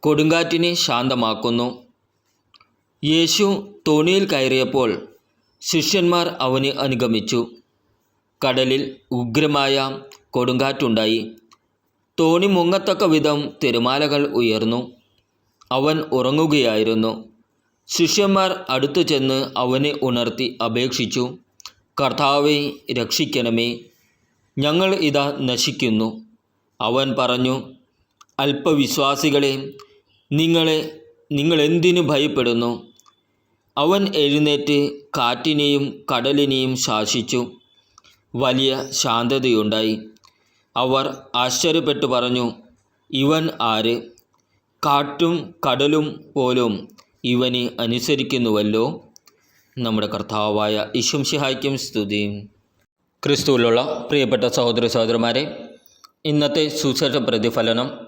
കൊടുങ്കാറ്റിനെ ശാന്തമാക്കുന്നു. യേശു തോണിയിൽ കയറിയപ്പോൾ ശിഷ്യന്മാർ അവനെ അനുഗമിച്ചു. കടലിൽ ഉഗ്രമായ കൊടുങ്കാറ്റുണ്ടായി. തോണി മുങ്ങത്തക്ക വിധം തിരമാലകൾ ഉയർന്നു. അവൻ ഉറങ്ങുകയായിരുന്നു. ശിഷ്യന്മാർ അടുത്തു ചെന്ന് അവനെ ഉണർത്തി അപേക്ഷിച്ചു, "കർത്താവേ, രക്ഷിക്കണമേ, ഞങ്ങൾ ഇതാ നശിക്കുന്നു." അവൻ പറഞ്ഞു, "അല്പവിശ്വാസികളെ, നിങ്ങളെന്തിനു ഭയപ്പെടുന്നു?" അവൻ എഴുന്നേറ്റ് കാറ്റിനെയും കടലിനെയും ശാസിച്ചു. വലിയ ശാന്തതയുണ്ടായി. അവർ ആശ്ചര്യപ്പെട്ടു പറഞ്ഞു, "ഇവൻ ആര്? കാറ്റും കടലും പോലും ഇവനെ അനുസരിക്കുന്നുവല്ലോ." നമ്മുടെ കർത്താവായ യേശു മിശിഹായ്ക്കും സ്തുതി. ക്രിസ്തുവിലുള്ള പ്രിയപ്പെട്ട സഹോദര സഹോദരന്മാരെ, ഇന്നത്തെ സുവിശേഷ പ്രതിഫലനം